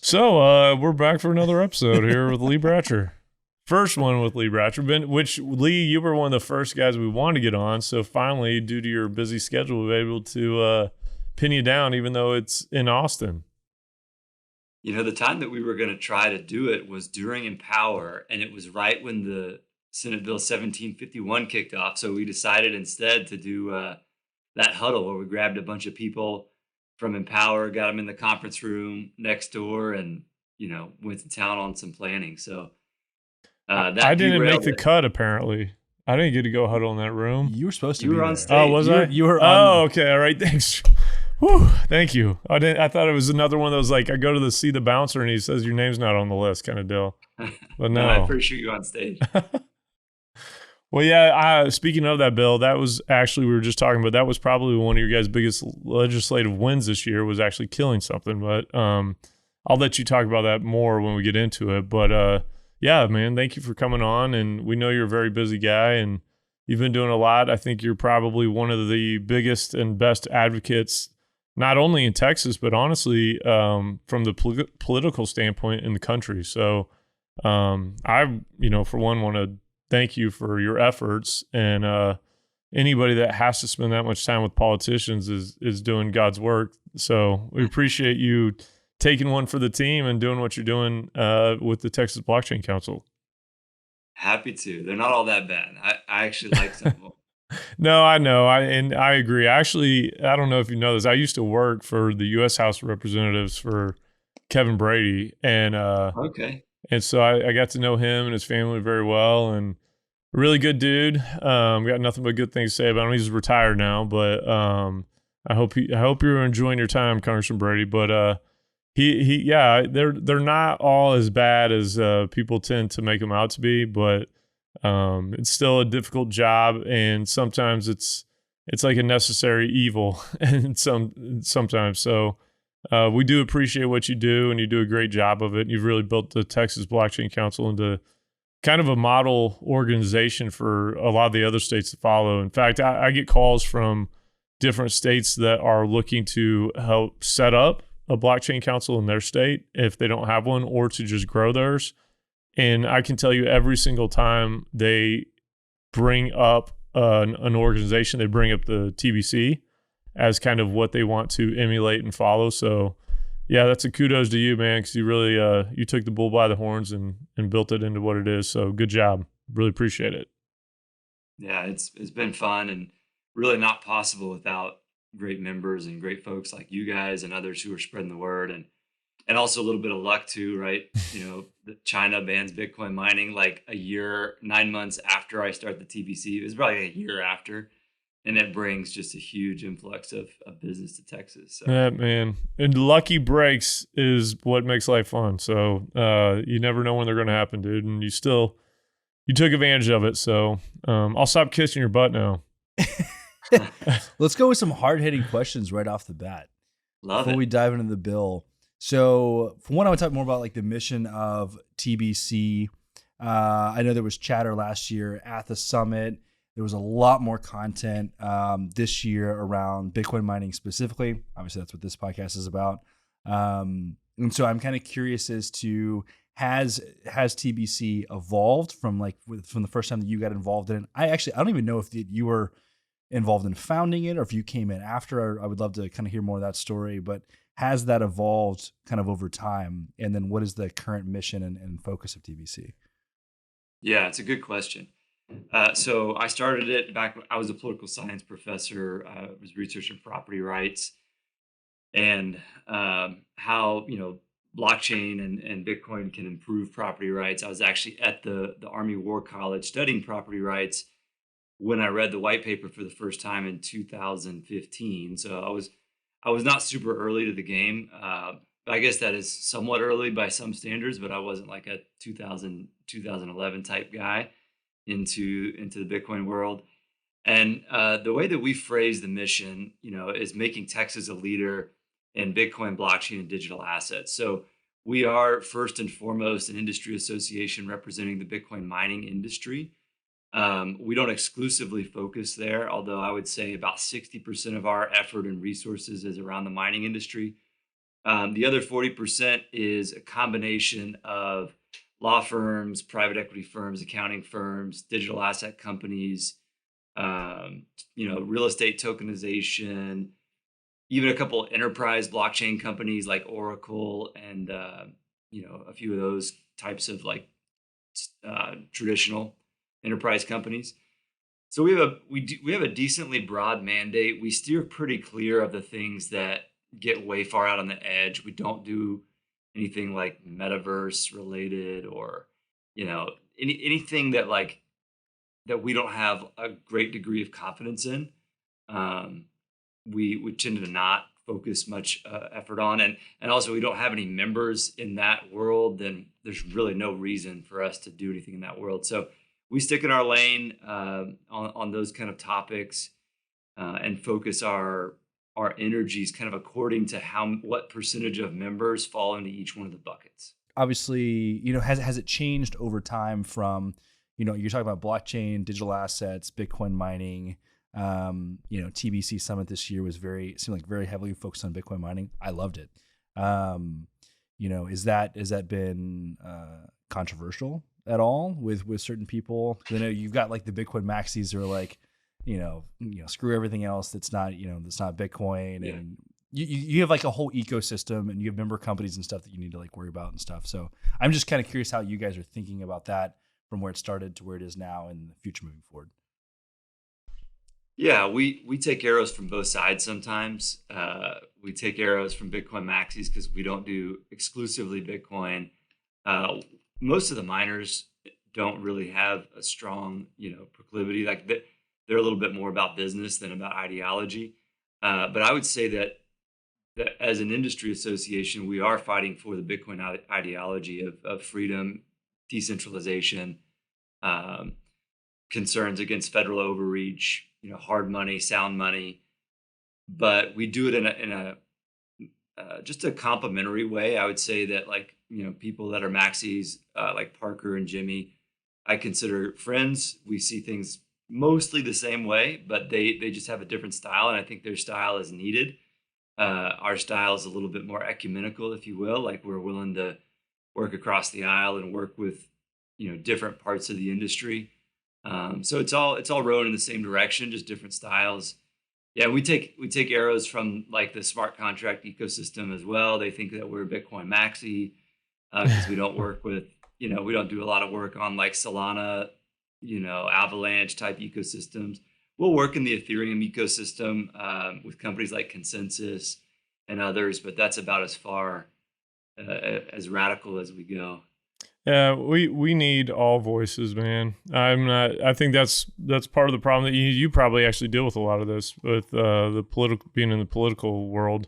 So we're back for another episode here with Lee Bratcher. First one with Lee Bratcher, which Lee, you were one of the first guys we wanted to get on. So finally, due to your busy schedule, we were able to pin you down, even though it's in Austin. You know, the time that we were going to try to do it was during Empower, and it was right when the Senate Bill 1751 kicked off. So we decided instead to do that huddle where we grabbed a bunch of people from Empower, got them in the conference room next door, and went to town on some planning. So that I didn't make derailed the it. cut. Apparently, I didn't get to go huddle in that room. You were supposed to You be were on there. stage. Oh, was I? You were Oh, on. okay. All right. Thanks. Whew, thank you. I thought it was another one of those, like, I go to see the bouncer and he says your name's not on the list kind of deal. But no. I appreciate you on stage. Well, yeah, speaking of that bill, that was actually, we were just talking about, that was probably one of your guys' biggest legislative wins this year, was actually killing something. But I'll let you talk about that more when we get into it. But yeah, man, thank you for coming on. And we know you're a very busy guy and you've been doing a lot. I think you're probably one of the biggest and best advocates, not only in Texas, but honestly, from the political standpoint in the country. So I, for one, want to thank you for your efforts, and anybody that has to spend that much time with politicians is doing God's work. So we appreciate you taking one for the team and doing what you're doing with the Texas Blockchain Council. Happy to. They're not all that bad. I actually like some of them. No, I know. I agree. Actually, I don't know if you know this. I used to work for the U.S. House of Representatives for Kevin Brady, and Okay. and so I got to know him and his family very well, and a really good dude. Got nothing but good things to say about him. He's retired now, but I hope you're enjoying your time, Congressman Brady. But they're not all as bad as people tend to make them out to be, but it's still a difficult job, and sometimes it's like a necessary evil, and sometimes. So we do appreciate what you do, and you do a great job of it. You've really built the Texas Blockchain Council into kind of a model organization for a lot of the other states to follow. In fact, I get calls from different states that are looking to help set up a blockchain council in their state if they don't have one, or to just grow theirs. And I can tell you, every single time they bring up an organization, they bring up the TBC as kind of what they want to emulate and follow. So yeah, that's a kudos to you, man, because you really you took the bull by the horns and built it into what it is. So good job. Really appreciate it. Yeah, it's been fun and really not possible without great members and great folks like you guys and others who are spreading the word, and also a little bit of luck too, right? China bans Bitcoin mining like 9 months after I start the TBC. It was probably a year after. And it brings just a huge influx of business to Texas. So. Yeah, man. And lucky breaks is what makes life fun. So you never know when they're going to happen, dude. And you took advantage of it. So I'll stop kissing your butt now. Let's go with some hard-hitting questions right off the bat. Before we dive into the bill. So for one, I want to talk more about like the mission of TBC. I know there was chatter last year at the summit. There was a lot more content this year around Bitcoin mining specifically. Obviously, that's what this podcast is about. And so I'm kind of curious as to, has TBC evolved from the first time that you got involved in it? I don't even know if you were involved in founding it or if you came in after. I would love to kind of hear more of that story, but has that evolved kind of over time? And then what is the current mission and focus of TBC? Yeah, it's a good question. So I started it back when I was a political science professor. I was researching property rights and how blockchain and Bitcoin can improve property rights. I was actually at the Army War College studying property rights when I read the white paper for the first time in 2015. So I was not super early to the game. I guess that is somewhat early by some standards, but I wasn't like a 2011 type guy into the Bitcoin world. And the way that we phrase the mission, is making Texas a leader in Bitcoin, blockchain, and digital assets. So we are first and foremost an industry association representing the Bitcoin mining industry. We don't exclusively focus there, although I would say about 60% of our effort and resources is around the mining industry. The other 40% is a combination of law firms, private equity firms, accounting firms, digital asset companies, real estate tokenization, even a couple of enterprise blockchain companies like Oracle and a few of those types of like traditional enterprise companies. So we have a decently broad mandate. We steer pretty clear of the things that get way far out on the edge. We don't do anything like metaverse related or anything that like that we don't have a great degree of confidence in. We tend to not focus much effort on, and also we don't have any members in that world. Then there's really no reason for us to do anything in that world. So we stick in our lane on those kind of topics and focus our energies kind of according to what percentage of members fall into each one of the buckets. Obviously, has it changed over time from, you're talking about blockchain, digital assets, Bitcoin mining. TBC Summit this year seemed like very heavily focused on Bitcoin mining. I loved it. Has that been controversial at all with certain people? I know you've got like the Bitcoin maxis who are like, screw everything else that's not Bitcoin. Yeah. And you have like a whole ecosystem and you have member companies and stuff that you need to like worry about and stuff. So I'm just kind of curious how you guys are thinking about that from where it started to where it is now and the future moving forward. Yeah, we take arrows from both sides sometimes. We take arrows from Bitcoin maxis because we don't do exclusively Bitcoin. Most of the miners don't really have a strong, proclivity. Like they're a little bit more about business than about ideology. But I would say that as an industry association, we are fighting for the Bitcoin ideology of freedom, decentralization, concerns against federal overreach, hard money, sound money, but we do it in a just a complementary way. I would say that like, people that are maxis, like Parker and Jimmy, I consider friends. We see things mostly the same way, but they just have a different style. And I think their style is needed. Our style is a little bit more ecumenical, if you will, like we're willing to work across the aisle and work with, different parts of the industry. So it's all rowing in the same direction, just different styles. Yeah, we take arrows from like the smart contract ecosystem as well. They think that we're Bitcoin maxi because we don't work with, we don't do a lot of work on like Solana, Avalanche type ecosystems. We'll work in the Ethereum ecosystem with companies like Consensus and others, but that's about as far as radical as we go. Yeah, we need all voices, man. I think that's part of the problem that you probably actually deal with a lot of this with the political, being in the political world.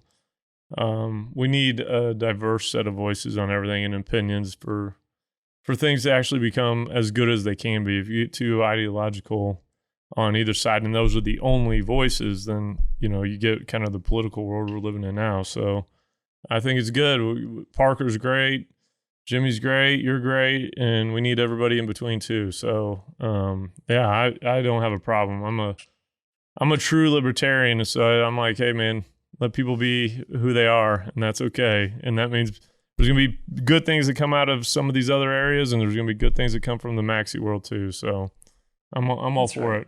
We need a diverse set of voices on everything and opinions for things to actually become as good as they can be. If you get too ideological on either side and those are the only voices, then you get kind of the political world we're living in now. So I think it's good. Parker's great. Jimmy's great, you're great, and we need everybody in between too. So, I don't have a problem. I'm a true libertarian, so I'm like, hey man, let people be who they are, and that's okay. And that means there's gonna be good things that come out of some of these other areas, and there's gonna be good things that come from the maxi world too. So, I'm all that's for right. it.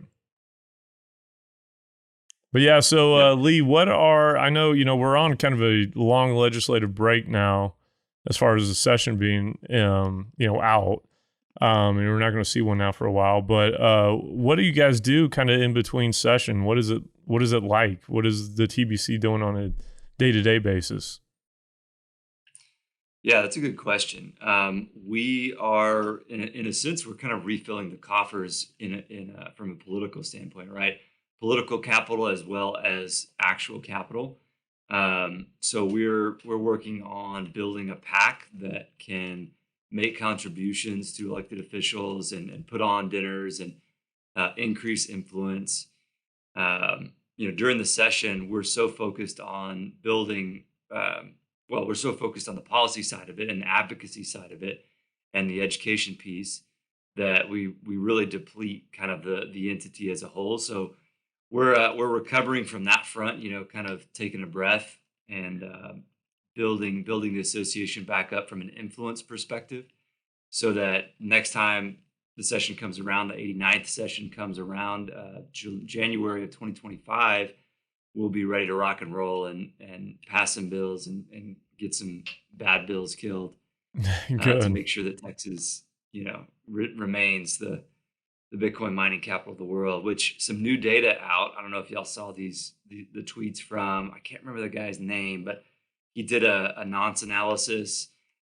But yeah, so Lee, I know we're on kind of a long legislative break now, as far as the session being, out, and we're not going to see one now for a while. But what do you guys do kind of in between session? What is it like? What is the TBC doing on a day-to-day basis? Yeah, that's a good question. We are, in a sense, we're kind of refilling the coffers from a political standpoint, right? Political capital as well as actual capital. So we're working on building a PAC that can make contributions to elected officials and put on dinners and increase influence. During the session, we're so focused on building. We're so focused on the policy side of it and the advocacy side of it, and the education piece that we really deplete kind of the entity as a whole. So we're recovering from that front, kind of taking a breath and building the association back up from an influence perspective, so that next time the session comes around, the 89th session comes around, January of 2025, we'll be ready to rock and roll and pass some bills and get some bad bills killed to make sure that Texas, remains the Bitcoin mining capital of the world. Which some new data out. I don't know if y'all saw the tweets from, I can't remember the guy's name, but he did a nonce analysis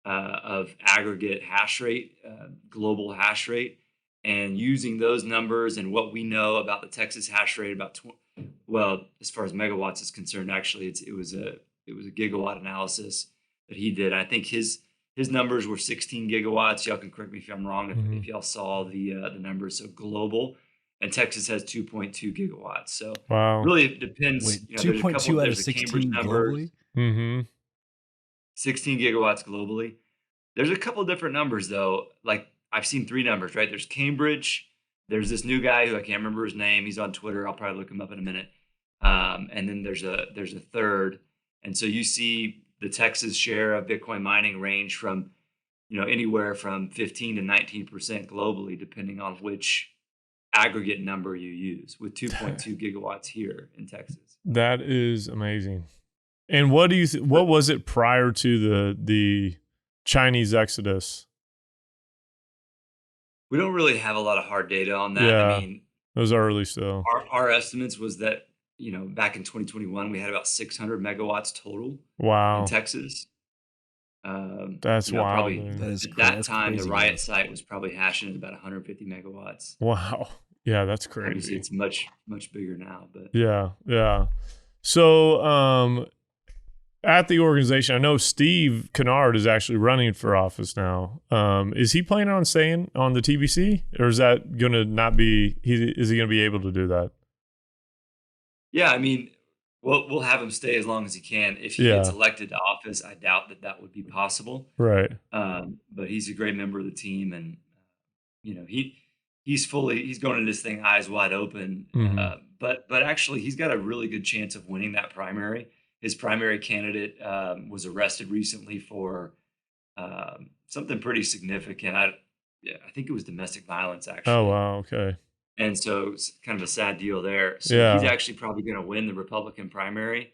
of aggregate hash rate, global hash rate, and using those numbers and what we know about the Texas hash rate, as far as megawatts is concerned, actually, it was a gigawatt analysis that he did. I think his numbers were 16 gigawatts. Y'all can correct me if I'm wrong if y'all saw the numbers. So global, and Texas has 2.2 gigawatts. So really it depends. Wait, 2.2 out of 16 globally? Mm-hmm. 16 gigawatts globally. There's a couple different numbers though. Like I've seen 3 numbers, right? There's Cambridge. There's this new guy who I can't remember his name. He's on Twitter. I'll probably look him up in a minute. And then there's a third. And so you see the Texas share of Bitcoin mining range from, anywhere from 15 to 19% globally, depending on which aggregate number you use, with 2.2 gigawatts here in Texas. That is amazing. And what do you what was it prior to the Chinese exodus? We don't really have a lot of hard data on that. Yeah, I mean, those are early still. Our estimates was that, back in 2021, we had about 600 megawatts total in Texas. That's wild. Probably at that time, the Riot site was probably hashing at about 150 megawatts. Wow. Yeah, that's crazy. Obviously, it's much, much bigger now. But yeah. So at the organization, I know Steve Kennard is actually running for office now. Is he planning on staying on the TBC, or is that going to not be? Is he going to be able to do that? Yeah, I mean, we'll have him stay as long as he can. If he gets elected to office, I doubt that would be possible. Right. But he's a great member of the team, and he's going into this thing eyes wide open. Mm-hmm. But actually, he's got a really good chance of winning that primary. His primary candidate was arrested recently for something pretty significant. I think it was domestic violence, actually. Oh, wow. Okay. And so it's kind of a sad deal there. So he's actually probably going to win the Republican primary.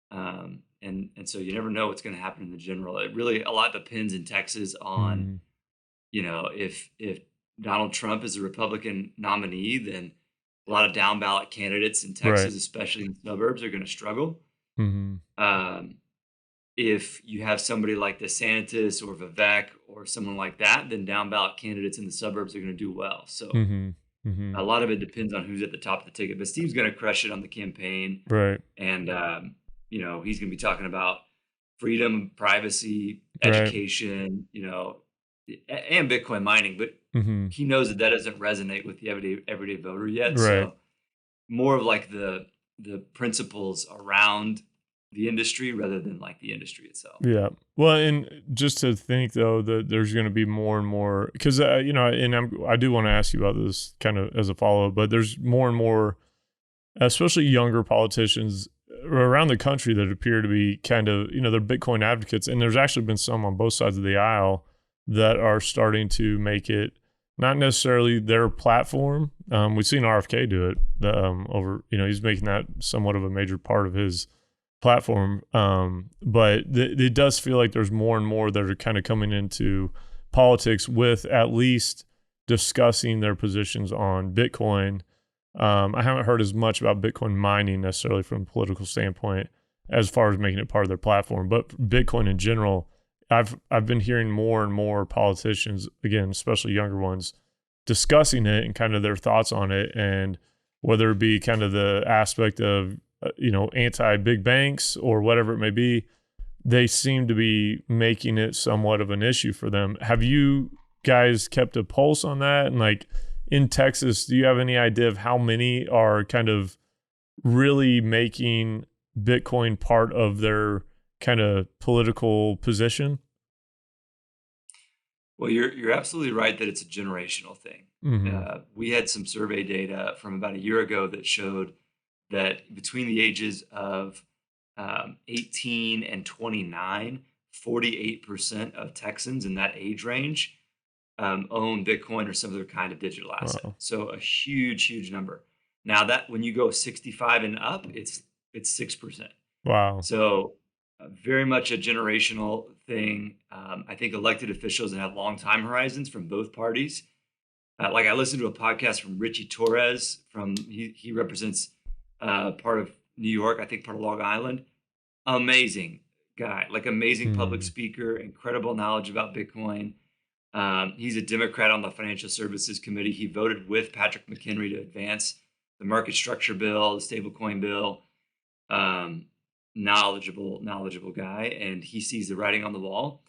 And so you never know what's going to happen in the general. It really, a lot depends in Texas on, if Donald Trump is a Republican nominee, then a lot of down ballot candidates in Texas, especially in the suburbs, are going to struggle. Mm-hmm. If you have somebody like DeSantis or Vivek or someone like that, then down ballot candidates in the suburbs are going to do well. So a lot of it depends on who's at the top of the ticket. But Steve's going to crush it on the campaign, right? And he's going to be talking about freedom, privacy, education, and Bitcoin mining. But he knows that doesn't resonate with the everyday voter yet. Right. So more of like the principles around the industry rather than like the industry itself. Yeah. Well, and just to think though that there's going to be more and more, because and I do want to ask you about this kind of as a follow-up, but there's more and more, especially younger politicians around the country that appear to be kind of, they're Bitcoin advocates, and there's actually been some on both sides of the aisle that are starting to make it not necessarily their platform. We've seen RFK do it over, he's making that somewhat of a major part of his platform. But it does feel like there's more and more that are kind of coming into politics with at least discussing their positions on Bitcoin. I haven't heard as much about Bitcoin mining necessarily from a political standpoint as far as making it part of their platform, but Bitcoin in general, I've been hearing more and more politicians, again, especially younger ones, discussing it and kind of their thoughts on it, and whether it be kind of the aspect of anti-big banks or whatever it may be, they seem to be making it somewhat of an issue for them. Have you guys kept a pulse on that? And like in Texas, do you have any idea of how many are kind of really making Bitcoin part of their kind of political position? Well, you're absolutely right that it's a generational thing. Mm-hmm. We had some survey data from about a year ago that showed that between the ages of 18 and 29, 48% of Texans in that age range own Bitcoin or some other kind of digital asset. Wow. So a huge number. Now that when you go 65 and up, it's 6%. Wow. So very much a generational thing. I think elected officials that have long time horizons from both parties. Like I listened to a podcast from Richie Torres he represents part of New York, I think part of Long Island. Amazing guy, like amazing public speaker, incredible knowledge about Bitcoin. He's a Democrat on the Financial Services Committee. He voted with Patrick McHenry to advance the market structure bill, the stablecoin bill. Knowledgeable guy, and he sees the writing on the wall.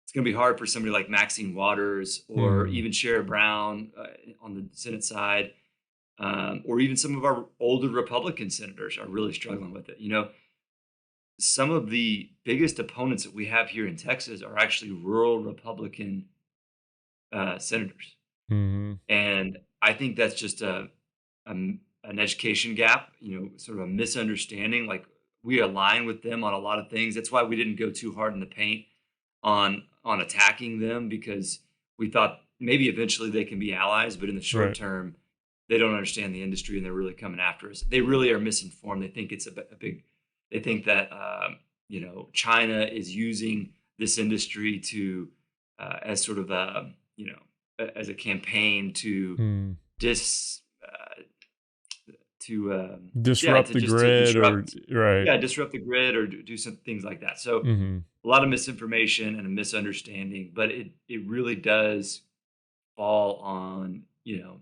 It's going to be hard for somebody like Maxine Waters or even Sherrod Brown on the Senate side, or even some of our older Republican senators are really struggling with it. You know, some of the biggest opponents that we have here in Texas are actually rural Republican senators. And I think that's just an education gap, you know, sort of a misunderstanding. Like we align with them on a lot of things. That's why we didn't go too hard in the paint on attacking them, because we thought maybe eventually they can be allies, but in the short term, they don't understand the industry and they're really coming after us. They really are misinformed. They think it's they think that, you know, China is using this industry to, as sort of a, you know, as a campaign to disrupt the grid, disrupt the grid or do some things like that. So a lot of misinformation and a misunderstanding, but it really does fall on, you know,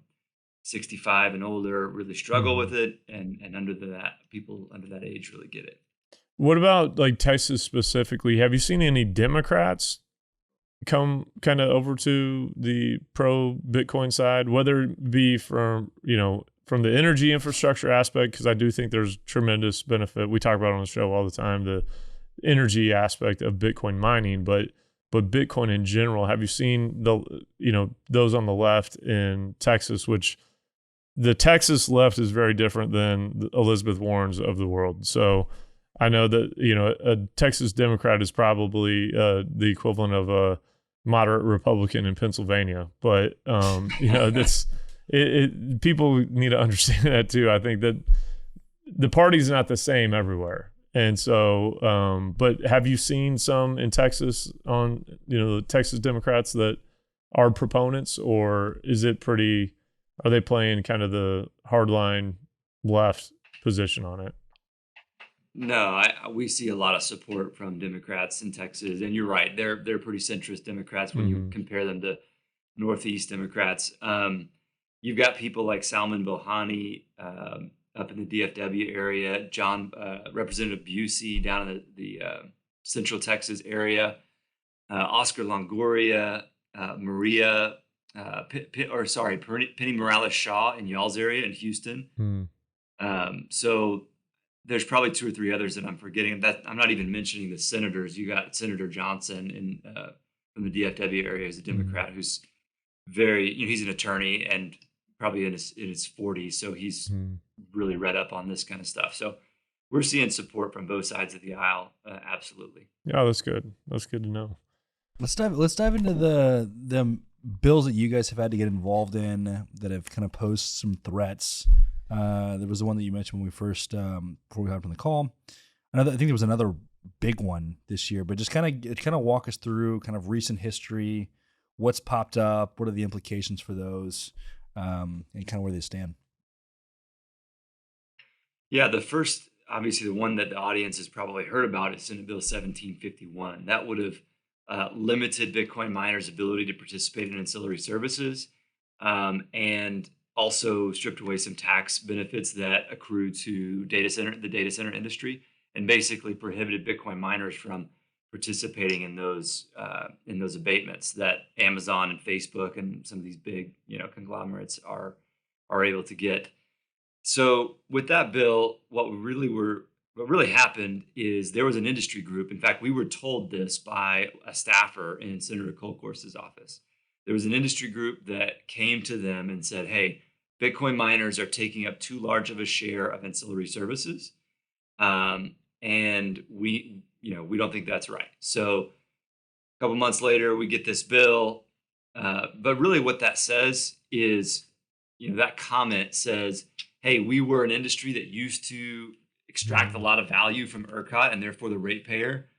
65 and older really struggle with it, and people under that age really get it. What about like Texas specifically? Have you seen any Democrats come kind of over to the pro Bitcoin side, whether it be from, you know, from the energy infrastructure aspect? Because I do think there's tremendous benefit. We talk about it on the show all the time, the energy aspect of Bitcoin mining, but Bitcoin in general. Have you seen those on the left in Texas, which the Texas left is very different than the Elizabeth Warrens of the world. So I know that, you know, a Texas Democrat is probably the equivalent of a moderate Republican in Pennsylvania, but you know, that's people need to understand that too. I think that the party's not the same everywhere. And so, but have you seen some in Texas on, you know, the Texas Democrats that are proponents, or are they playing kind of the hardline left position on it? No, we see a lot of support from Democrats in Texas, and you're right. They're pretty centrist Democrats when you compare them to Northeast Democrats. You've got people like Salman Bohani up in the DFW area, Representative Busey down in the Central Texas area, Oscar Longoria, Penny Morales Shaw in y'all's area in Houston. So there's probably two or three others that I'm forgetting. That I'm not even mentioning the senators. You got Senator Johnson from the DFW area, who's a Democrat, who's very, you know, he's an attorney and probably in his 40s, so he's really read up on this kind of stuff. So we're seeing support from both sides of the aisle, absolutely. Yeah, that's good. That's good to know. Let's dive into the bills that you guys have had to get involved in that have kind of posed some threats. There was the one that you mentioned when we first before we got on the call. I think there was another big one this year, but just kind of walk us through kind of recent history, what's popped up, what are the implications for those, and kind of where they stand. Yeah, the first, obviously the one that the audience has probably heard about is Senate Bill 1751. That would have limited Bitcoin miners' ability to participate in ancillary services, and also stripped away some tax benefits that accrue to the data center industry, and basically prohibited Bitcoin miners from participating in those abatements that Amazon and Facebook and some of these big, you know, conglomerates are able to get. So with that bill, what really happened is there was an industry group. In fact, we were told this by a staffer in Senator Kolkhorst's office. There was an industry group that came to them and said, hey, Bitcoin miners are taking up too large of a share of ancillary services. and we don't think that's right. So a couple months later, we get this bill. But really what that says is, that comment says, hey, we were an industry that used to extract a lot of value from ERCOT and therefore the ratepayer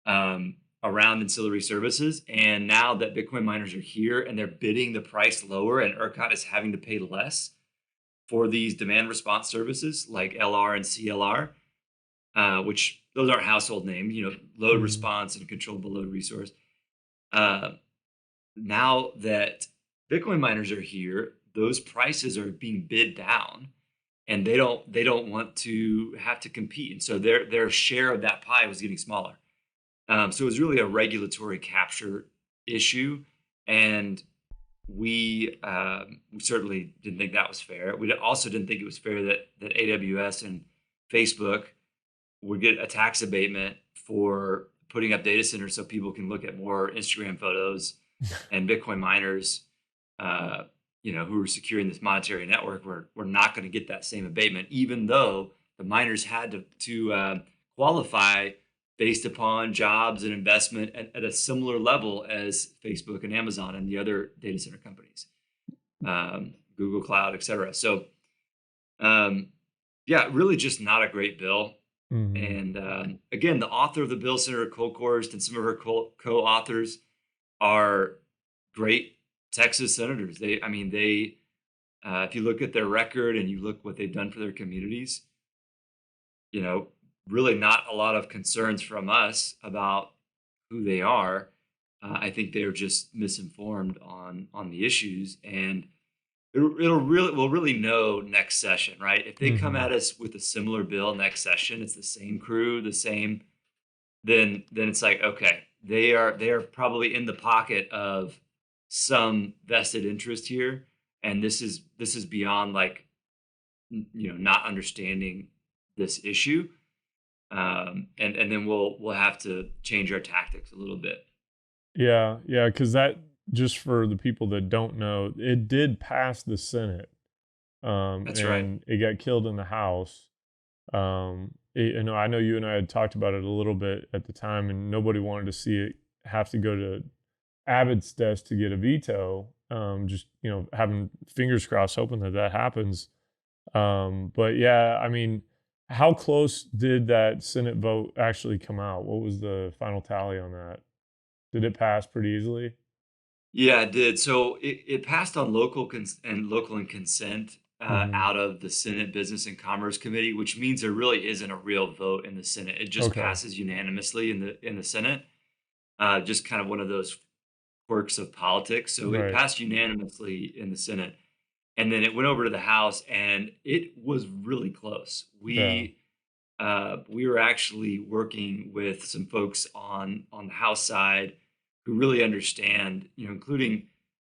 around ancillary services. And now that Bitcoin miners are here and they're bidding the price lower and ERCOT is having to pay less for these demand response services like LR and CLR, which those aren't household names, load response and controllable load resource. Now that Bitcoin miners are here, those prices are being bid down, and they don't want to have to compete, and so their share of that pie was getting smaller. So it was really a regulatory capture issue, and we certainly didn't think that was fair. We also didn't think it was fair that AWS and Facebook would get a tax abatement for putting up data centers so people can look at more Instagram photos, and Bitcoin miners, who are securing this monetary network, we're not going to get that same abatement, even though the miners had to qualify based upon jobs and investment at a similar level as Facebook and Amazon and the other data center companies, Google Cloud, et cetera. So, really just not a great bill. And again, the author of the bill, Senator Kolkhorst, and some of her co-authors are great Texas senators. They, if you look at their record and you look what they've done for their communities, really not a lot of concerns from us about who they are. I think they're just misinformed on the issues, and we'll really know next session, right? If they come at us with a similar bill next session, it's the same crew, then it's like, okay, they are probably in the pocket of some vested interest here, and this is beyond not understanding this issue, and then we'll have to change our tactics a little bit. Yeah, because that, just for the people that don't know, it did pass the Senate. That's right. It got killed in the House. I know you and I had talked about it a little bit at the time, and nobody wanted to see it have to go to Abbott's desk to get a veto. Just having fingers crossed, hoping that happens. But yeah, how close did that Senate vote actually come out? What was the final tally on that? Did it pass pretty easily? Yeah, it did. So it passed on local and consent out of the Senate Business and Commerce Committee, which means there really isn't a real vote in the Senate. It just passes unanimously in the Senate. Just kind of one of those quirks of politics. So it passed unanimously in the Senate, and then it went over to the House, and it was really close. We were actually working with some folks on the House side who really understand, including,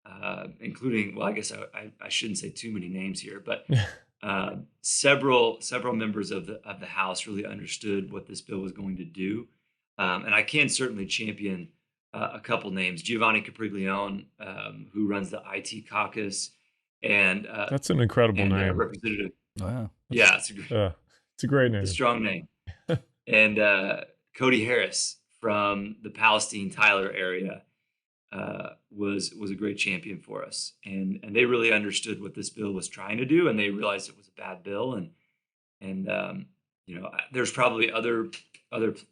well, I guess I shouldn't say too many names here, but several members of the House really understood what this bill was going to do. And I can certainly champion a couple names: Giovanni Capriglione, who runs the IT caucus, and that's an incredible name. Representative. Wow. Yeah, it's a great name. It's a strong name. And Cody Harris from the Palestine Tyler area was a great champion for us, and they really understood what this bill was trying to do, and they realized it was a bad bill, and there's probably other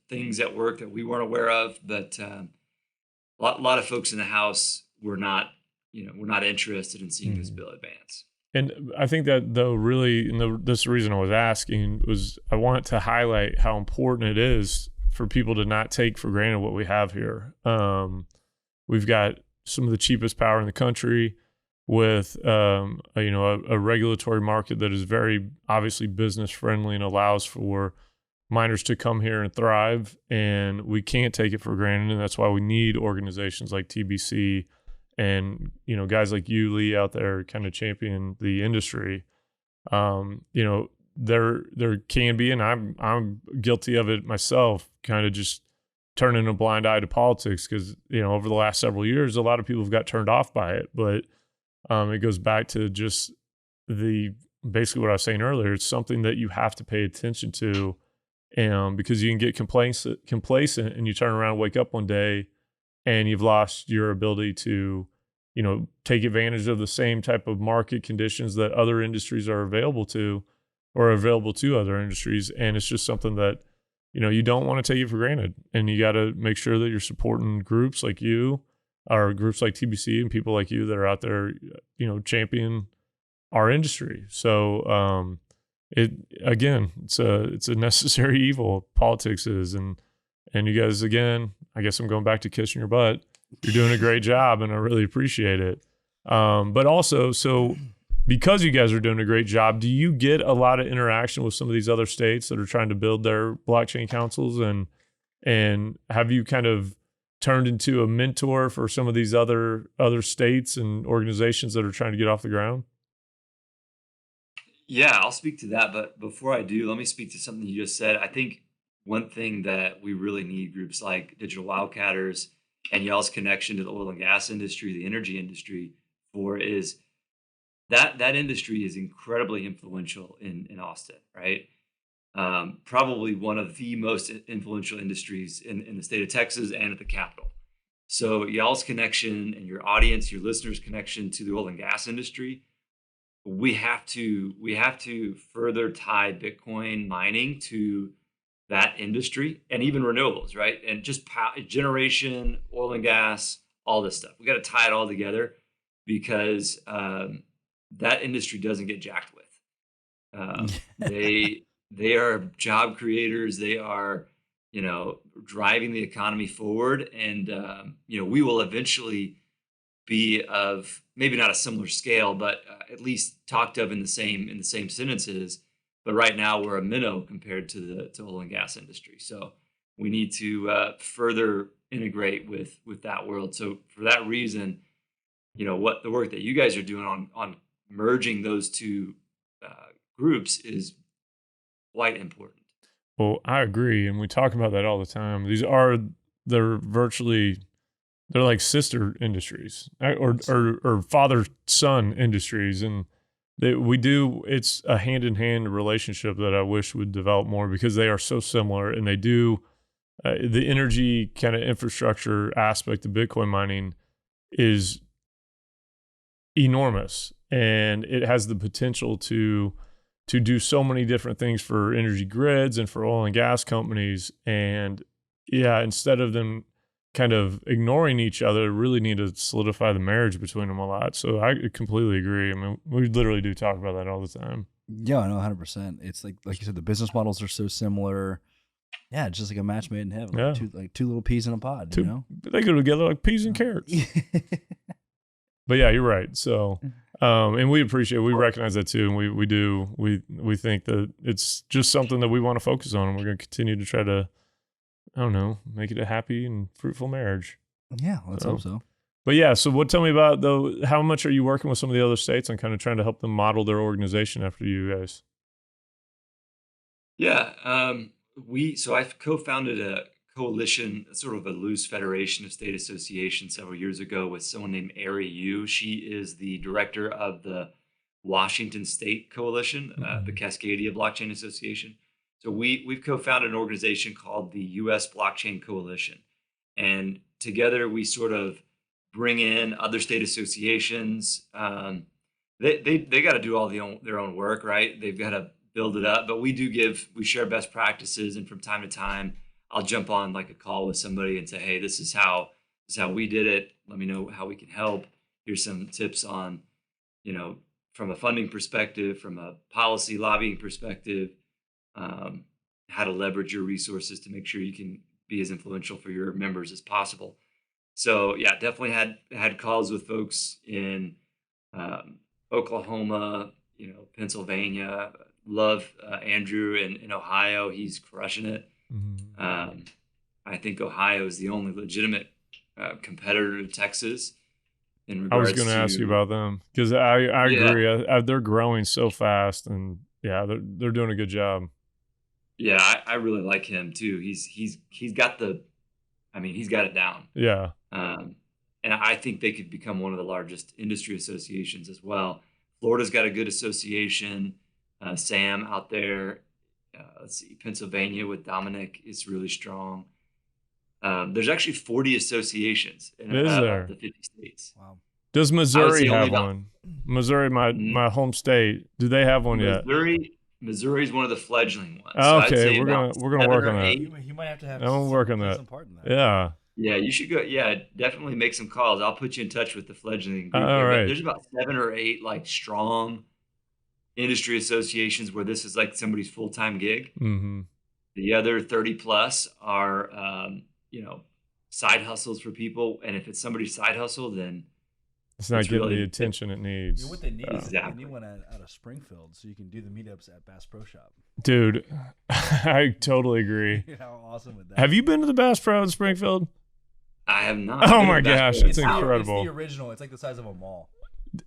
things at work that we weren't aware of, but a lot of folks in the House were not interested in seeing this bill advance. And I think that, though, really, and this reason I was asking was I want to highlight how important it is for people to not take for granted what we have here. We've got some of the cheapest power in the country with a regulatory market that is very obviously business friendly and allows for miners to come here and thrive. And we can't take it for granted, and that's why we need organizations like TBC and guys like you, Lee, out there kind of champion the industry. There can be, and I'm guilty of it myself, kind of just turning a blind eye to politics, because over the last several years a lot of people have got turned off by it. But it goes back to just basically what I was saying earlier. It's something that you have to pay attention to, because you can get complacent and you turn around and wake up one day and you've lost your ability to, take advantage of the same type of market conditions that other industries are available to or available to other industries. And it's just something that, you don't want to take it for granted. And you got to make sure that you're supporting groups like you or groups like TBC and people like you that are out there, champion our industry. So, it's a necessary evil. Politics is, and you guys, again, I guess I'm going back to kissing your butt. You're doing a great job, and I really appreciate it. But also, so because you guys are doing a great job, do you get a lot of interaction with some of these other states that are trying to build their blockchain councils, and have you kind of turned into a mentor for some of these other states and organizations that are trying to get off the ground? Yeah, I'll speak to that. But before I do, let me speak to something you just said. I think one thing that we really need groups like Digital Wildcatters and y'all's connection to the oil and gas industry, the energy industry, for is that industry is incredibly influential in Austin, right? Probably one of the most influential industries in the state of Texas and at the Capitol. So y'all's connection and your audience, your listeners' connection to the oil and gas industry, we have to further tie Bitcoin mining to that industry and even renewables, right? And just generation, oil and gas, all this stuff. We got to tie it all together because that industry doesn't get jacked with. They are job creators. They are, driving the economy forward, and we will eventually be of maybe not a similar scale, but at least talked of in the same sentences. But right now we're a minnow compared to the oil and gas industry. So we need to further integrate with that world. So for that reason, what the work that you guys are doing on merging those two groups is quite important. Well, I agree, and we talk about that all the time. They're like sister industries or father-son industries. And it's a hand-in-hand relationship that I wish would develop more because they are so similar, and they do the energy kind of infrastructure aspect of Bitcoin mining is enormous, and it has the potential to do so many different things for energy grids and for oil and gas companies. And yeah, instead of them kind of ignoring each other, really need to solidify the marriage between them a lot. So I completely agree. I mean, we literally do talk about that all the time. Yeah, I know 100%. It's like you said, the business models are so similar. Yeah, it's just like a match made in heaven. Yeah. Like two little peas in a pod, They go together like peas and carrots. But yeah, you're right. So, and we recognize that too. And we think that it's just something that we want to focus on. And we're going to continue to try to, I don't know, make it a happy and fruitful marriage. Yeah, let's hope so. But yeah, so tell me about how much are you working with some of the other states on kind of trying to help them model their organization after you guys? Yeah, I've co-founded a coalition, sort of a loose federation of state associations several years ago with someone named Ari Yu. She is the director of the Washington State Coalition, the Cascadia Blockchain Association. So we've co-founded an organization called the U.S. Blockchain Coalition, and together we sort of bring in other state associations. They got to do all their own work, right? They've got to build it up, but we share best practices, and from time to time, I'll jump on like a call with somebody and say, hey, this is how we did it. Let me know how we can help. Here's some tips on, from a funding perspective, from a policy lobbying perspective, how to leverage your resources to make sure you can be as influential for your members as possible. So yeah, definitely had calls with folks in Oklahoma, Pennsylvania. Love Andrew in Ohio. He's crushing it. Mm-hmm. I think Ohio is the only legitimate competitor to Texas. I was going to ask you about them because I agree. They're growing so fast, and yeah, they're doing a good job. Yeah, I really like him too. He's got he's got it down. Yeah. And I think they could become one of the largest industry associations as well. Florida's got a good association. Sam out there let's see, Pennsylvania with Dominic is really strong. There's actually 40 associations in Is there? of the 50 states. Wow. Does Missouri have about- one? Missouri, my home state. Do they have one yet? Missouri is one of the fledgling ones. Oh, I'd okay, say we're about gonna work 7 or on that. 8. You might have to have. I'm working on play that. some part in that. Yeah. Yeah, you should go. Yeah, definitely make some calls. I'll put you in touch with the fledgling group. All there. But right. There's about 7 or 8 like strong industry associations where this is like somebody's full-time gig. Mm-hmm. The other 30 plus are, side hustles for people. And if it's somebody's side hustle, then It's not It's getting really- the attention it needs. You know what they need? Is Exactly. They need one out of Springfield, so you can do the meetups at Bass Pro Shop. Dude, I totally agree. How awesome would that? Have you been to the Bass Pro in Springfield? I have not. Oh been my to Bass gosh, Pro it's Shop. incredible. It's the original. It's like the size of a mall.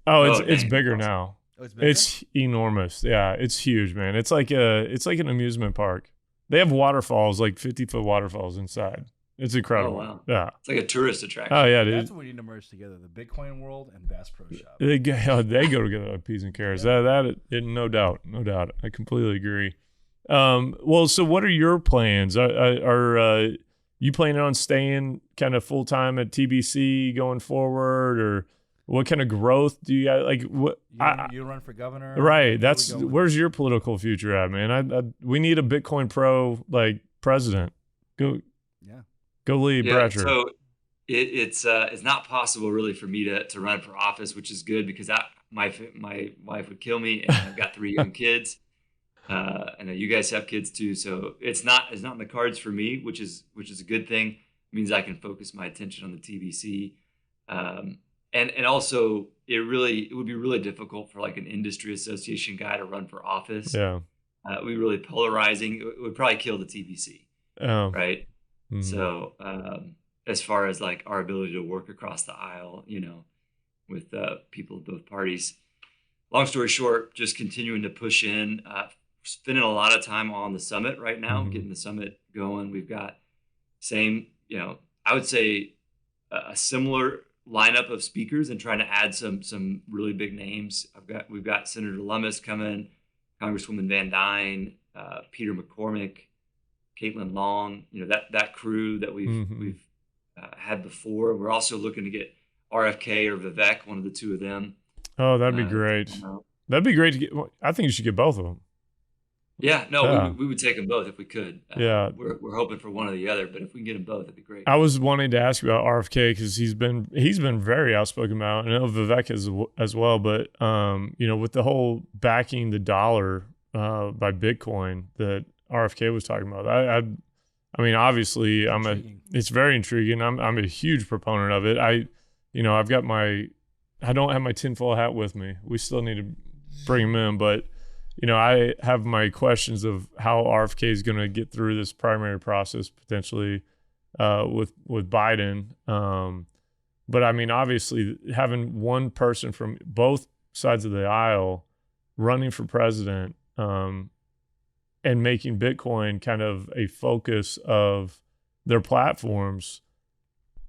Oh, Oh, it's dang, bigger awesome. now. Oh, it's bigger? It's enormous. Yeah, it's huge, man. It's like an amusement park. They have waterfalls, like 50-foot waterfalls inside. It's incredible. Oh, wow. Yeah. It's like a tourist attraction. Oh yeah, dude. That's what we need to merge together: the Bitcoin world and Bass Pro Shop. They go together like peas and carrots. Yeah. No doubt. I completely agree. Well, so what are your plans? Are you planning on staying kind of full time at TBC going forward, or what kind of growth do you guys like? What You run for governor, right? Where That's we going? where's your political future at, man? We need a Bitcoin pro like president. Go Lee Bratcher. So it's not possible really for me to run for office, which is good because my wife would kill me, and I've got 3 young kids. I know you guys have kids too, so it's not in the cards for me, which is a good thing. It means I can focus my attention on the TBC, and also it would be really difficult for like an industry association guy to run for office. Yeah. We really polarizing. It would probably kill the TBC, right? Mhm. So as far as like our ability to work across the aisle, with people of both parties. Long story short, just continuing to push in, spending a lot of time on the summit right now, Mhm. getting the summit going. We've got I would say a similar lineup of speakers and trying to add some really big names. We've got Senator Lummis coming, Congresswoman Van Dyne, Peter McCormick, Caitlin Long, that crew that we've had before. We're also looking to get RFK or Vivek, one of the two of them. Oh, that'd be great. That'd be great to get. I think you should get both of them. Yeah, no, Yeah. We would take them both if we could. Yeah. We're hoping for one or the other, but if we can get them both, that'd be great. I was wanting to ask you about RFK because he's been very outspoken about it. I know Vivek as well, but with the whole backing the dollar by Bitcoin that RFK was talking about, I mean, obviously, it's very intriguing. I'm a huge proponent of it. I don't have my tinfoil hat with me. We still need to bring him in, but I have my questions of how RFK is going to get through this primary process potentially with Biden. But I mean, obviously, having one person from both sides of the aisle running for president and making Bitcoin kind of a focus of their platforms,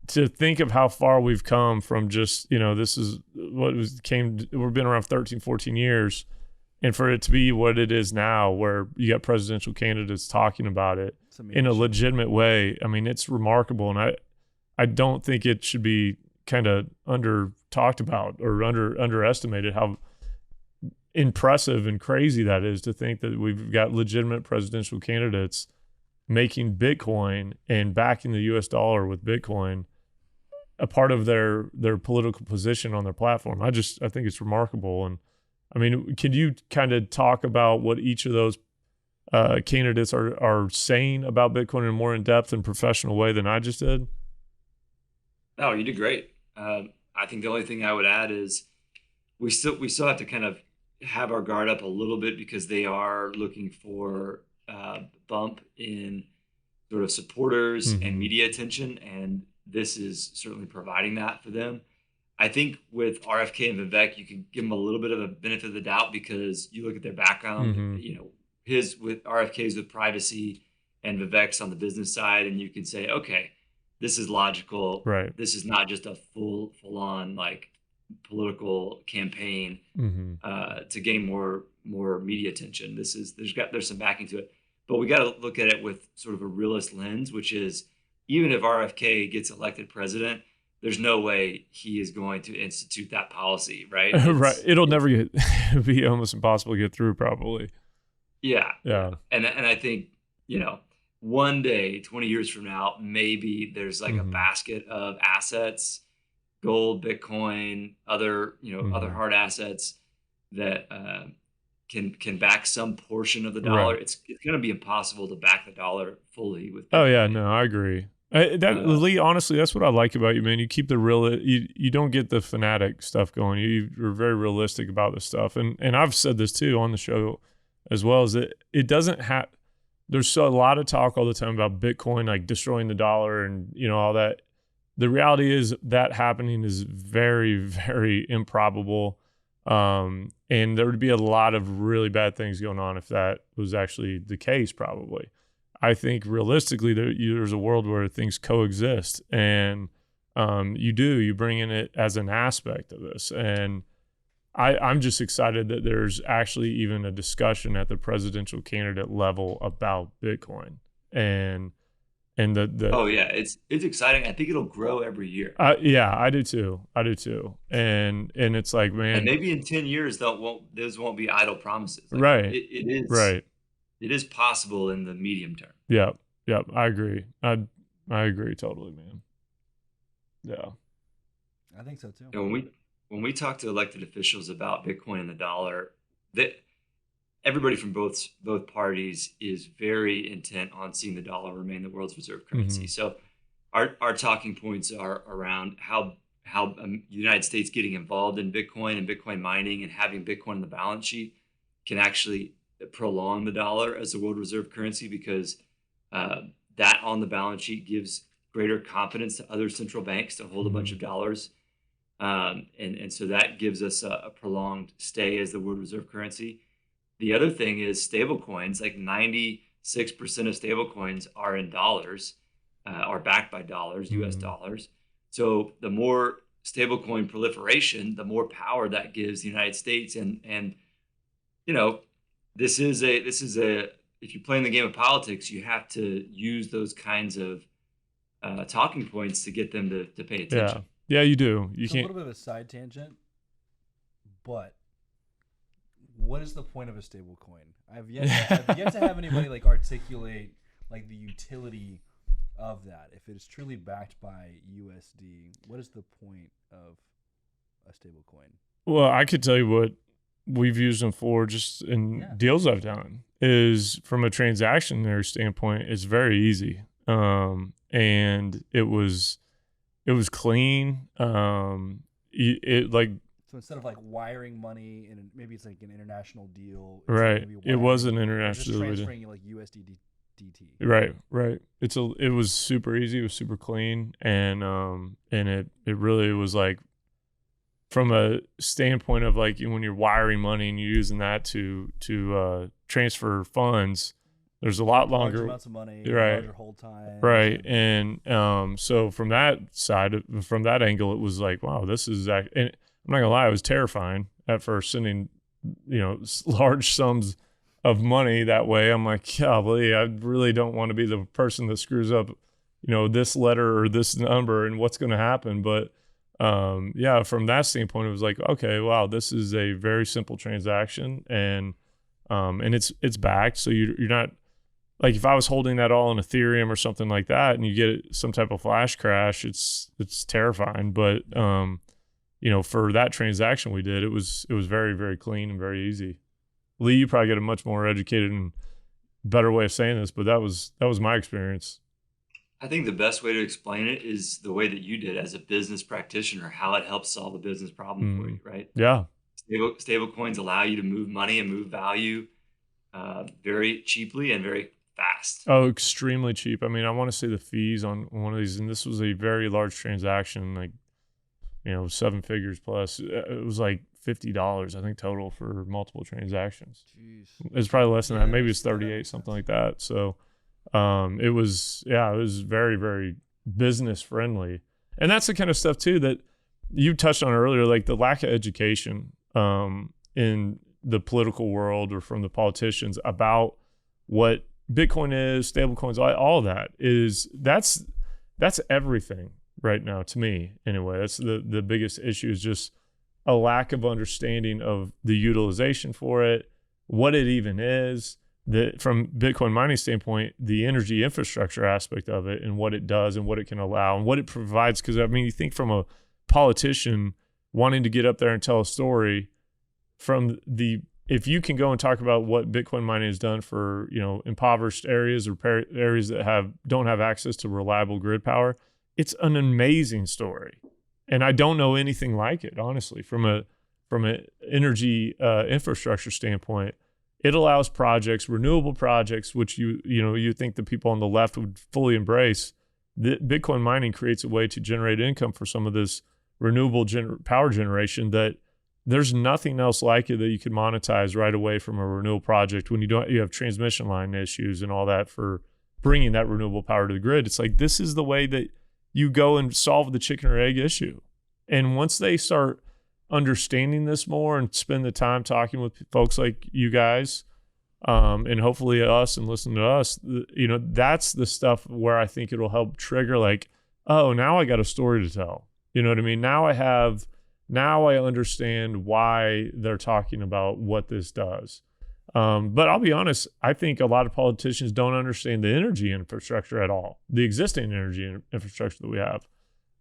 to think of how far we've come from just, this is what we've been around 13, 14 years. And for it to be what it is now, where you got presidential candidates talking about it in a legitimate way, I mean, it's remarkable. And I don't think it should be kind of under talked about or underestimated how impressive and crazy that is, to think that we've got legitimate presidential candidates making Bitcoin and backing the US dollar with Bitcoin a part of their political position on their platform. I think it's remarkable. And I mean, can you kind of talk about what each of those candidates are saying about Bitcoin in a more in-depth and professional way than I just did? Oh, you did great. I think the only thing I would add is we still have to kind of have our guard up a little bit, because they are looking for bump in sort of supporters and media attention, and this is certainly providing that for them. I think with RFK and Vivek, you can give them a little bit of a benefit of the doubt, because you look at their background, his with RFK's with privacy and Vivek's on the business side, and you can say, okay, this is logical. Right. This is not just a full on like political campaign to gain more media attention. There's some backing to it. but we got to look at it with sort of a realist lens, which is even if RFK gets elected president, there's no way he is going to institute that policy, right? Right. It'll never be almost impossible to get through, probably. Yeah. Yeah. And I think, one day, 20 years from now, maybe there's like a basket of assets, gold, Bitcoin, other, other hard assets that can back some portion of the dollar. Right. It's going to be impossible to back the dollar fully with Bitcoin. Oh yeah, no, I agree. Lee, honestly, that's what I like about you, man. You keep the real. You don't get the fanatic stuff going. You're very realistic about this stuff, and I've said this too on the show, as well as it doesn't have. There's a lot of talk all the time about Bitcoin like destroying the dollar and all that. The reality is that happening is very, very improbable, and there would be a lot of really bad things going on if that was actually the case, probably. I think realistically, there's a world where things coexist, and you bring in it as an aspect of this. And I'm just excited that there's actually even a discussion at the presidential candidate level about Bitcoin. And oh yeah, it's exciting. I think it'll grow every year. Yeah, I do too. And it's like, man, and maybe in 10 years those won't be idle promises. Like, right. It is right. It is possible in the medium term. Yep. I agree. I agree totally, man. Yeah. I think so too. And when we talk to elected officials about Bitcoin and the dollar, that everybody from both parties is very intent on seeing the dollar remain the world's reserve currency. So our talking points are around how the United States getting involved in Bitcoin and Bitcoin mining and having Bitcoin on the balance sheet can actually prolong the dollar as the world reserve currency, because that on the balance sheet gives greater confidence to other central banks to hold a bunch of dollars. And so that gives us a prolonged stay as the world reserve currency. The other thing is stable coins, like 96% of stable coins are in dollars, are backed by dollars, US dollars. So the more stable coin proliferation, the more power that gives the United States. And this is a if you play in the game of politics, you have to use those kinds of talking points to get them to pay attention. Yeah, you do. It's a little bit of a side tangent, but what is the point of a stable coin? I've yet to have anybody like articulate like the utility of that. If it is truly backed by USD, what is the point of a stable coin? Well, I could tell you what we've used them for just in deals I've done is from a transaction standpoint, it's very easy. And it was clean. It like, so instead of like wiring money and maybe it's like an international deal, right? It was an international deal. Just transferring like USDT. Right. It was super easy. It was super clean, and it really was like, from a standpoint of like when you're wiring money and you're using that to transfer funds, there's a lot longer large amounts of money, right? Larger hold time, right? And so from that side, from that angle, it was like, wow, this is and I'm not gonna lie, it was terrifying at first sending large sums of money that way. I'm like, golly, I really don't want to be the person that screws up, this letter or this number and what's going to happen. But from that standpoint, it was like, okay, wow, this is a very simple transaction, and it's backed. So you're not like, if I was holding that all in Ethereum or something like that, and you get some type of flash crash, it's terrifying. But for that transaction we did, it was very, very clean and very easy. Lee, you probably get a much more educated and better way of saying this, but that was my experience. I think the best way to explain it is the way that you did as a business practitioner, how it helps solve a business problem for you, right? Yeah. Stable coins allow you to move money and move value very cheaply and very fast. Oh, extremely cheap. I mean, I want to say the fees on one of these, and this was a very large transaction, like, 7 figures plus. It was like $50, I think, total for multiple transactions. Jeez. It's probably less than that. Maybe it's 38, something like that. So it was very, very business friendly. And that's the kind of stuff too that you touched on earlier, like the lack of education in the political world or from the politicians about what Bitcoin is, stable coins, all that that's everything right now to me anyway. That's the biggest issue, is just a lack of understanding of the utilization for it, what it even is, from Bitcoin mining standpoint, the energy infrastructure aspect of it and what it does and what it can allow and what it provides. Because I mean, you think from a politician wanting to get up there and tell a story, if you can go and talk about what Bitcoin mining has done for, impoverished areas or areas that don't have access to reliable grid power, it's an amazing story. And I don't know anything like it, honestly, from an energy infrastructure standpoint. It allows projects, renewable projects, which you think the people on the left would fully embrace. The Bitcoin mining creates a way to generate income for some of this renewable power generation that there's nothing else like it that you can monetize right away from a renewable project when you have transmission line issues and all that for bringing that renewable power to the grid. It's like, this is the way that you go and solve the chicken or egg issue. And once they start understanding this more and spend the time talking with folks like you guys, and hopefully us and listening to us, that's the stuff where I think it'll help trigger, like, oh, now I got a story to tell. You know what I mean? Now I understand why they're talking about what this does. But I'll be honest, I think a lot of politicians don't understand the energy infrastructure at all, the existing energy infrastructure that we have,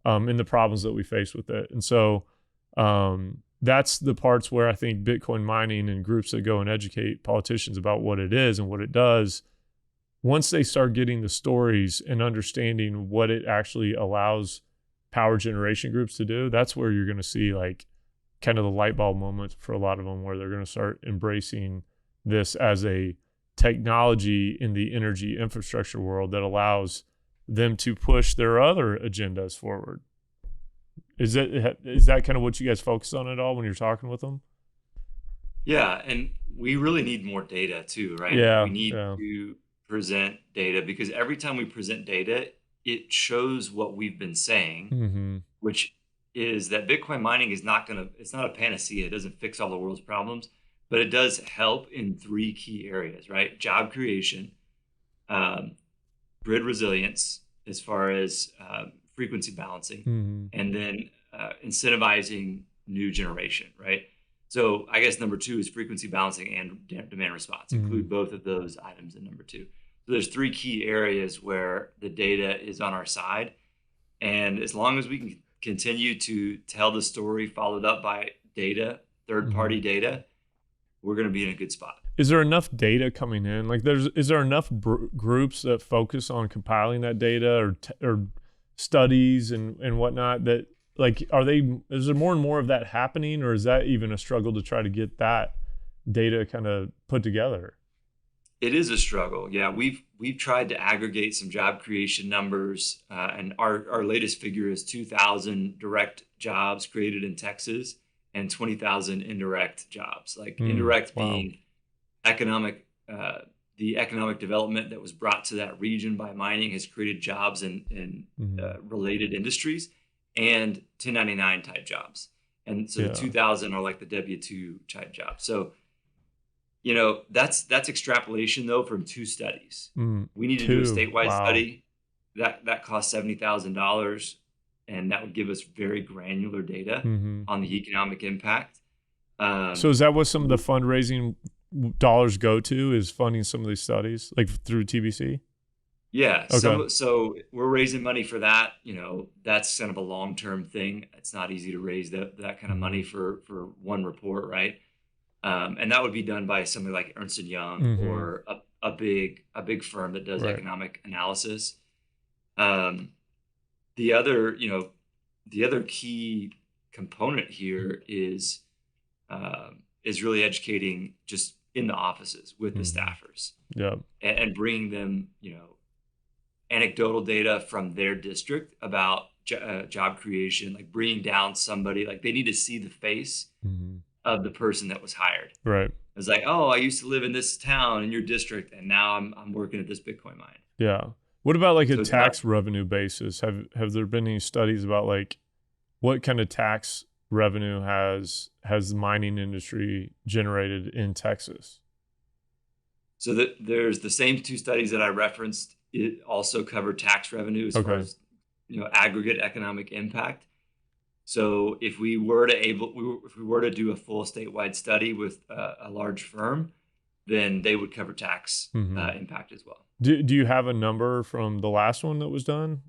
and the problems that we face with it. And so that's the parts where I think Bitcoin mining and groups that go and educate politicians about what it is and what it does, once they start getting the stories and understanding what it actually allows power generation groups to do, that's where you're going to see like kind of the light bulb moments for a lot of them, where they're going to start embracing this as a technology in the energy infrastructure world that allows them to push their other agendas forward. Is that kind of what you guys focus on at all when you're talking with them? Yeah, and we really need more data too, right? Yeah, we need to present data, because every time we present data, it shows what we've been saying, which is that Bitcoin mining is it's not a panacea. It doesn't fix all the world's problems, but it does help in 3 key areas, right? Job creation, grid resilience, as far as frequency balancing, and then incentivizing new generation, right? So I guess number 2 is frequency balancing and demand response. Include both of those items in number 2. So there's 3 key areas where the data is on our side. And as long as we can continue to tell the story followed up by data, third-party data, we're going to be in a good spot. Is there enough data coming in? Like, is there enough groups that focus on compiling that data or studies and whatnot that, like, is there more and more of that happening, or is that even a struggle to try to get that data kind of put together? It is a struggle. Yeah, we've tried to aggregate some job creation numbers, and our latest figure is 2,000 direct jobs created in Texas and 20,000 indirect jobs. Like indirect being the economic development that was brought to that region by mining has created jobs in related industries and 1099 type jobs. And so the 2,000 are like the W-2 type jobs. So, that's extrapolation though from 2 studies. We need to do a statewide study that costs $70,000, and that would give us very granular data on the economic impact. So is that what some of the fundraising dollars go to, is funding some of these studies, like through TBC? Yeah. Okay. So we're raising money for that. That's kind of a long-term thing. It's not easy to raise that kind of money for one report, right? And that would be done by somebody like Ernst & Young or a big firm that does economic analysis. The other key component here is really educating just in the offices with the staffers, and bringing them, anecdotal data from their district about job creation, like bringing down somebody, like they need to see the face of the person that was hired. Right. It's like, oh, I used to live in this town in your district, and now I'm working at this Bitcoin mine. Yeah. What about like a tax revenue basis? Have there been any studies about like what kind of tax revenue has the mining industry generated in Texas? So there's the same two studies that I referenced. It also covered tax revenue as far as aggregate economic impact. So if we were to do a full statewide study with a large firm, then they would cover tax impact as well. Do you have a number from the last one that was done?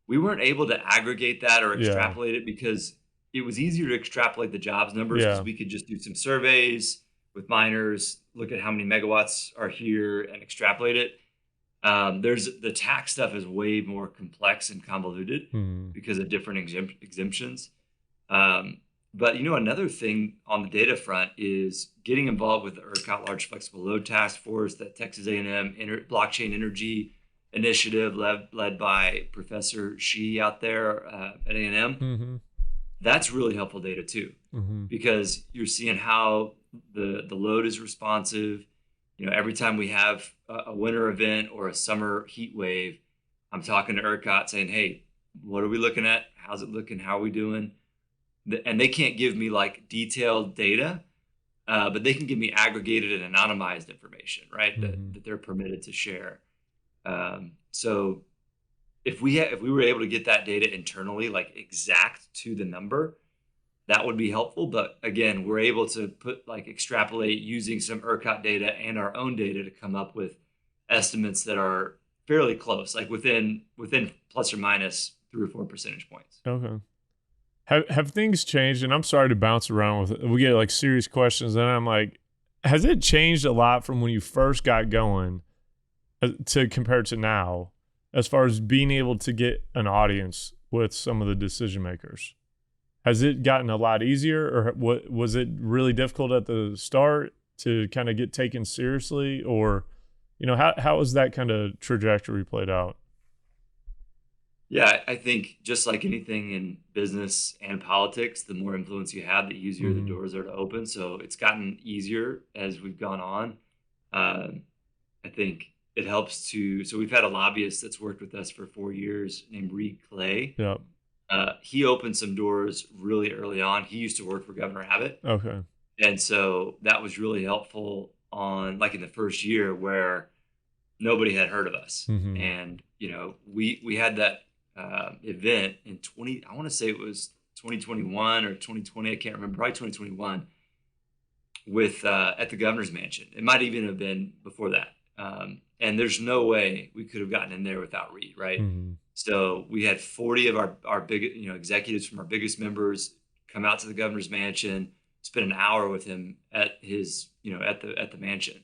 We weren't able to aggregate that or extrapolate it because it was easier to extrapolate the jobs numbers because we could just do some surveys with miners, look at how many megawatts are here and extrapolate it. There's the tax stuff is way more complex and convoluted because of different exemptions. But another thing on the data front is getting involved with the ERCOT Large Flexible Load Task Force, that Texas A&M Blockchain Energy Initiative led by Professor Shi out there at A&M. That's really helpful data too, because you're seeing how the load is responsive. Every time we have a winter event or a summer heat wave, I'm talking to ERCOT saying, hey, what are we looking at? How's it looking? How are we doing? And they can't give me like detailed data, but they can give me aggregated and anonymized information, right? That they're permitted to share. So if we were able to get that data internally, like exact to the number, that would be helpful. But again, we're able to extrapolate using some ERCOT data and our own data to come up with estimates that are fairly close, like within plus or minus 3 or 4 percentage points. Okay. Have things changed? And I'm sorry to bounce around with it. We get like serious questions, and I'm like, has it changed a lot from when you first got going to compared to now, as far as being able to get an audience with some of the decision makers? Has it gotten a lot easier, or was it really difficult at the start to kind of get taken seriously? Or, how has that kind of trajectory played out? Yeah, I think just like anything in business and politics, the more influence you have, the easier the doors are to open. So it's gotten easier as we've gone on. I think it helps so we've had a lobbyist that's worked with us for 4 years named Reed Clay. Yeah. He opened some doors really early on. He used to work for Governor Abbott. Okay. And so that was really helpful in the first year where nobody had heard of us. And, we had that event in I want to say it was 2021 or 2020. I can't remember, probably 2021 with, at the governor's mansion. It might even have been before that. And there's no way we could have gotten in there without Reed, right? So we had 40 of our big, executives from our biggest members come out to the governor's mansion, spend an hour with him at his, at the mansion,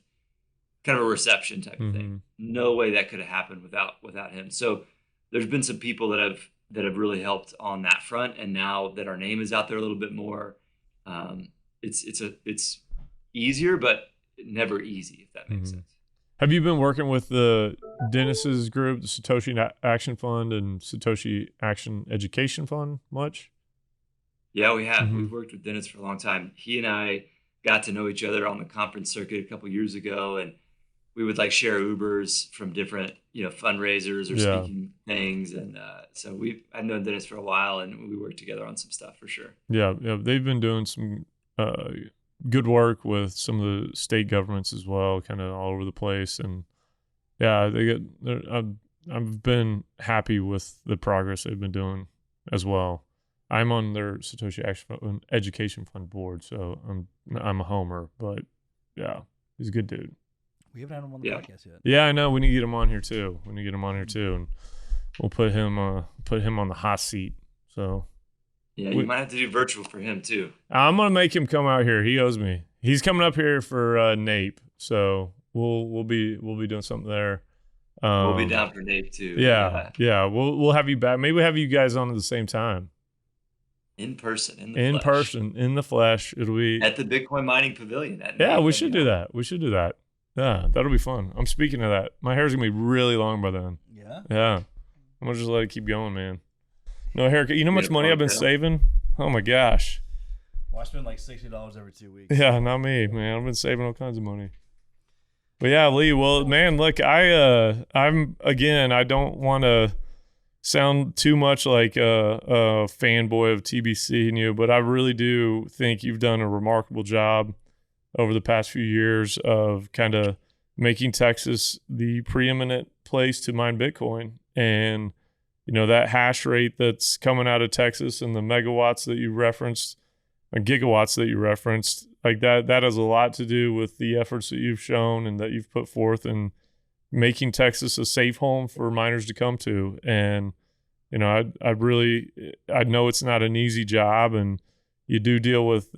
kind of a reception type of thing. No way that could have happened without him. So there's been some people that have really helped on that front. And now that our name is out there a little bit more, it's easier, but never easy, if that makes sense. Have you been working with the Dennis's group, the Satoshi Action Fund and Satoshi Action Education Fund much? Yeah, we have. We've worked with Dennis for a long time. He and I got to know each other on the conference circuit a couple years ago, and we would share Ubers from different, fundraisers or speaking things. And so I've known Dennis for a while, and we worked together on some stuff for sure. Yeah. They've been doing some good work with some of the state governments as well, kind of all over the place. And yeah, I've been happy with the progress they've been doing as well. I'm on their Satoshi Education Fund board, so I'm a homer, but yeah, he's a good dude. We haven't had him on the podcast yet. Yeah, I know. We need to get him on here too. And we'll put him on the hot seat. So yeah, you might have to do virtual for him too. I'm gonna make him come out here. He owes me. He's coming up here for NAPE, so we'll be doing something there. We'll be down for NAPE too. Yeah. We'll have you back. Maybe we'll have you guys on at the same time. In person, in the flesh. It'll be at the Bitcoin Mining Pavilion. We should do that. Yeah, that'll be fun. I'm speaking of that. My hair's gonna be really long by then. Yeah. I'm gonna just let it keep going, man. No haircut. You know how much money I've been saving? Oh my gosh. Well, I spend like $60 every 2 weeks. Yeah, not me, man. I've been saving all kinds of money. But yeah, Lee. Well, man, look, I don't want to sound too much like a fanboy of TBC and you, but I really do think you've done a remarkable job over the past few years of kind of making Texas the preeminent place to mine Bitcoin. And, that hash rate that's coming out of Texas and the megawatts that you referenced, or gigawatts that you referenced, like that has a lot to do with the efforts that you've shown and that you've put forth in making Texas a safe home for miners to come to. And, I know it's not an easy job, and you do deal with,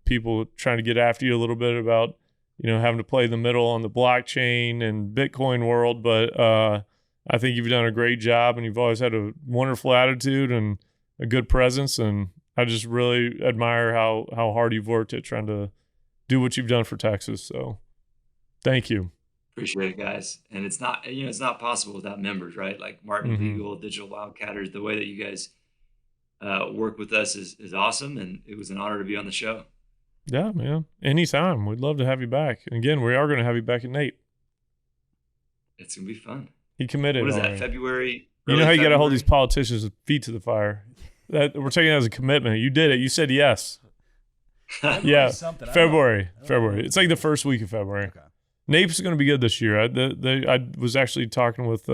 people trying to get after you a little bit about, having to play the middle on the blockchain and Bitcoin world. But I think you've done a great job, and you've always had a wonderful attitude and a good presence. And I just really admire how hard you've worked at trying to do what you've done for Texas. So thank you. Appreciate it, guys. And it's not possible without members, right? Like Martin Legal, Digital Wildcatters. The way that you guys work with us is awesome, and it was an honor to be on the show. Yeah, man. Anytime. We'd love to have you back. And again, we are going to have you back at Nate. It's going to be fun. He committed. What is that, February? You know how you got to hold these politicians with feet to the fire. That we're taking it as a commitment. You did it. You said yes. Yeah, February. It's like the first week of February. Okay. NAPE's going to be good this year. I was actually talking with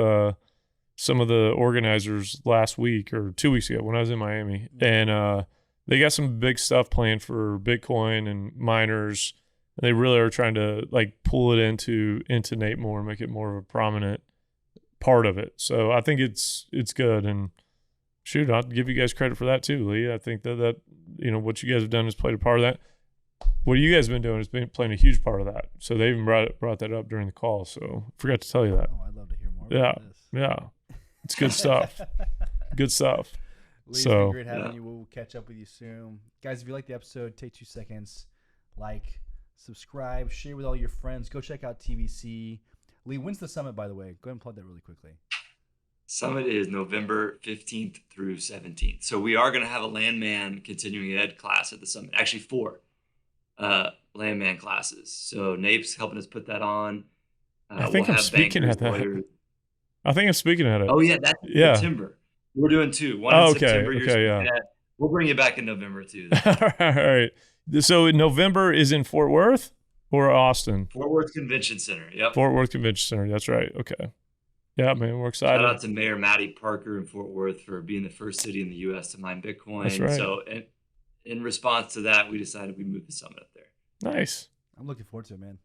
some of the organizers last week or 2 weeks ago when I was in Miami, and they got some big stuff planned for Bitcoin and miners. And they really are trying to pull it into NAPE more and make it more of a prominent part of it. So I think it's good. And shoot, I'll give you guys credit for that too, Lee. I think that what you guys have done has played a part of that. What you guys have been doing has been playing a huge part of that. So they even brought that up during the call. So I forgot to tell you that. Oh, I'd love to hear more about this. Yeah. It's good stuff. Good stuff. Lee, it's been great having you. We'll catch up with you soon. Guys, if you like the episode, take 2 seconds. Subscribe, share with all your friends. Go check out TBC. Lee, when's the summit, by the way? Go ahead and plug that really quickly. Summit is November 15th through 17th. So we are going to have a landman continuing ed class at the summit. Actually, 4 landman classes. So NAPE's helping us put that on. I think I'm speaking at that. I think I'm speaking at it. Oh, yeah. That's September. We're doing 2. One in September. Okay, We'll bring you back in November, too. All right. So November is in Fort Worth or Austin? Fort Worth Convention Center. Yep. Fort Worth Convention Center. That's right. Okay. Yeah, man, we're excited. Shout out to Mayor Matty Parker in Fort Worth for being the first city in the U.S. to mine Bitcoin. That's right. So in response to that, we decided we'd move the summit up there. Nice. I'm looking forward to it, man.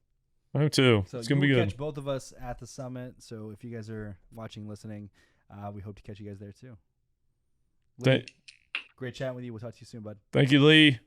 I am too. So it's going to be good. Catch both of us at the summit. So if you guys are watching, listening, we hope to catch you guys there too. Lee, great chatting with you. We'll talk to you soon, bud. Thank you, Lee.